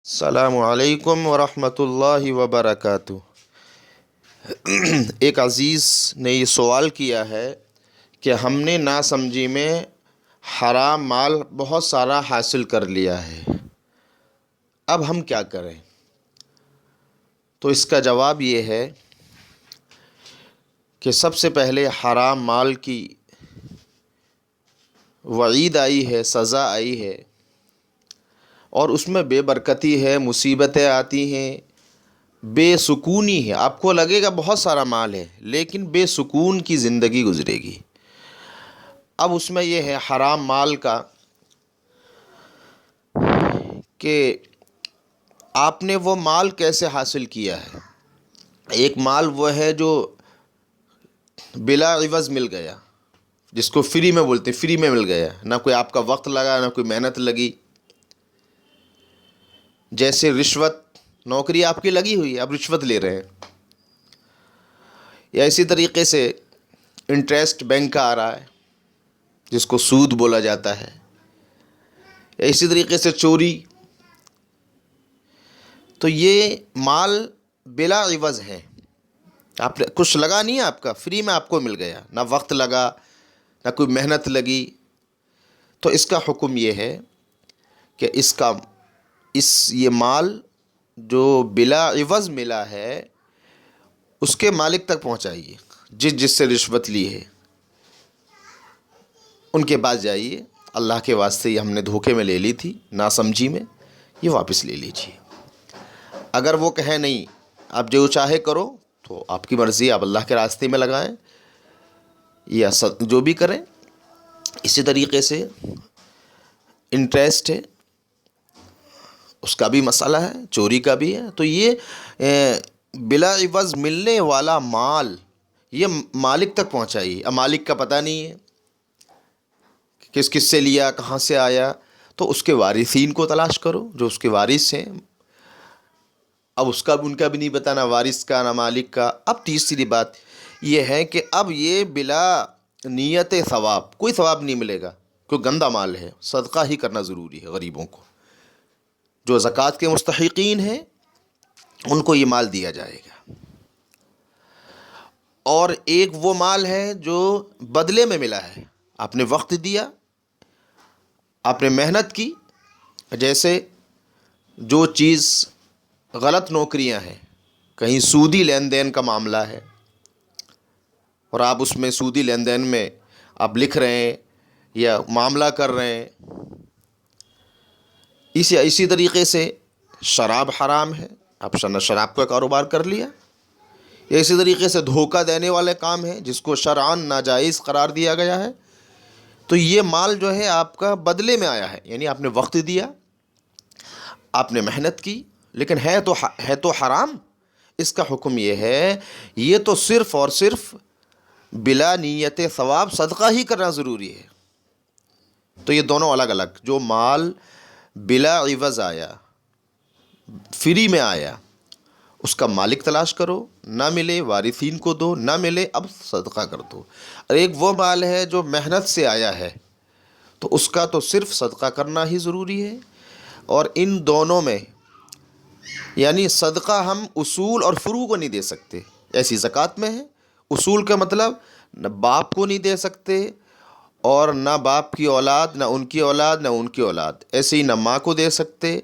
السلام علیکم ورحمۃ اللہ وبرکاتہ۔ ایک عزیز نے یہ سوال کیا ہے کہ ہم نے ناسمجھی میں حرام مال بہت سارا حاصل کر لیا ہے، اب ہم کیا کریں؟ تو اس کا جواب یہ ہے کہ سب سے پہلے حرام مال کی وعید آئی ہے، سزا آئی ہے، اور اس میں بے برکتی ہے، مصیبتیں آتی ہیں، بے سکونی ہے۔ آپ کو لگے گا بہت سارا مال ہے لیکن بے سکون کی زندگی گزرے گی۔ اب اس میں یہ ہے حرام مال کا کہ آپ نے وہ مال کیسے حاصل کیا ہے۔ ایک مال وہ ہے جو بلا عوض مل گیا، جس کو فری میں بولتے ہیں، فری میں مل گیا، نہ کوئی آپ کا وقت لگا، نہ کوئی محنت لگی۔ جیسے رشوت، نوکری آپ کی لگی ہوئی ہے، آپ رشوت لے رہے ہیں، یا اسی طریقے سے انٹرسٹ بینک کا آ رہا ہے جس کو سود بولا جاتا ہے، یا اسی طریقے سے چوری۔ تو یہ مال بلا عوض ہے، آپ نے کچھ لگا نہیں ہے، آپ کا فری میں آپ کو مل گیا، نہ وقت لگا نہ کوئی محنت لگی۔ تو اس کا حکم یہ ہے کہ یہ مال جو بلا عوض ملا ہے اس کے مالک تک پہنچائیے، جس سے رشوت لی ہے ان کے پاس جائیے، اللہ کے واسطے یہ ہم نے دھوکے میں لے لی تھی، ناسمجھی میں، یہ واپس لے لیجیے۔ اگر وہ کہیں نہیں آپ جو چاہے کرو تو آپ کی مرضی، آپ اللہ کے راستے میں لگائیں یا جو بھی کریں۔ اسی طریقے سے انٹرسٹ ہے، اس کا بھی مسئلہ ہے، چوری کا بھی ہے۔ تو یہ بلا عوض ملنے والا مال یہ مالک تک پہنچائیے۔ اب مالک کا پتہ نہیں ہے کس سے لیا، کہاں سے آیا، تو اس کے وارثین کو تلاش کرو جو اس کے وارث ہیں۔ اب ان کا بھی نہیں پتہ، نہ وارث کا نہ مالک کا۔ اب تیسری بات یہ ہے کہ اب یہ بلا نیت ثواب، کوئی ثواب نہیں ملے گا، کوئی گندا مال ہے، صدقہ ہی کرنا ضروری ہے۔ غریبوں کو، جو زکوٰۃ کے مستحقین ہیں، ان کو یہ مال دیا جائے گا۔ اور ایک وہ مال ہے جو بدلے میں ملا ہے، آپ نے وقت دیا، آپ نے محنت کی۔ جیسے جو چیز غلط نوکریاں ہیں، کہیں سودی لین دین کا معاملہ ہے اور آپ اس میں سودی لین دین میں آپ لکھ رہے ہیں یا معاملہ کر رہے ہیں۔ اسی طریقے سے شراب حرام ہے، آپ شراب کا کاروبار کر لیا۔ یا اسی طریقے سے دھوکہ دینے والے کام ہیں جس کو شرعاً ناجائز قرار دیا گیا ہے۔ تو یہ مال جو ہے آپ کا بدلے میں آیا ہے، یعنی آپ نے وقت دیا، آپ نے محنت کی، لیکن ہے تو حرام۔ اس کا حکم یہ ہے، یہ تو صرف اور صرف بلا نیت ثواب صدقہ ہی کرنا ضروری ہے۔ تو یہ دونوں الگ الگ، جو مال بلا عوض آیا، فری میں آیا، اس کا مالک تلاش کرو، نہ ملے وارثین کو دو، نہ ملے اب صدقہ کر دو۔ اور ایک وہ مال ہے جو محنت سے آیا ہے، تو اس کا تو صرف صدقہ کرنا ہی ضروری ہے۔ اور ان دونوں میں یعنی صدقہ ہم اصول اور فروع کو نہیں دے سکتے، ایسی زکوٰۃ میں ہے۔ اصول کا مطلب نہ باپ کو نہیں دے سکتے، اور نہ باپ کی اولاد، نہ ان کی اولاد، نہ ان کی اولاد، ایسے ہی نہ ماں کو دے سکتے،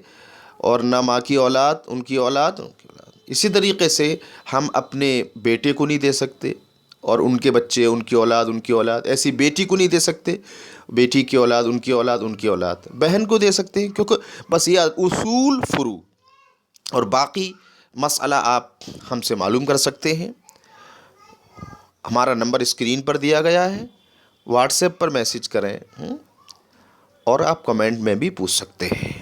اور نہ ماں کی اولاد، ان کی اولاد، ان کی اولاد۔ اسی طریقے سے ہم اپنے بیٹے کو نہیں دے سکتے، اور ان کے بچے، ان کی اولاد، ان کی اولاد، ایسی بیٹی کو نہیں دے سکتے، بیٹی کی اولاد، ان کی اولاد، ان کی اولاد۔ بہن کو دے سکتے ہیں، کیونکہ بس یہ اصول فروع، اور باقی مسئلہ آپ ہم سے معلوم کر سکتے ہیں۔ ہمارا نمبر اسکرین پر دیا گیا ہے، واٹس ایپ پر میسج کریں، اور آپ کمنٹ میں بھی پوچھ سکتے ہیں۔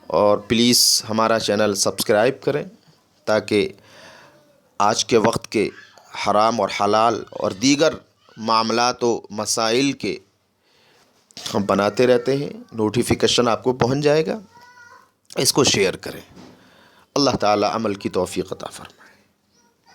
اور پلیز ہمارا چینل سبسکرائب کریں تاکہ آج کے وقت کے حرام اور حلال اور دیگر معاملات و مسائل کے ہم بناتے رہتے ہیں، نوٹیفیکیشن آپ کو پہنچ جائے گا۔ اس کو شیئر کریں۔ اللہ تعالی عمل کی توفیق عطا فرمائے۔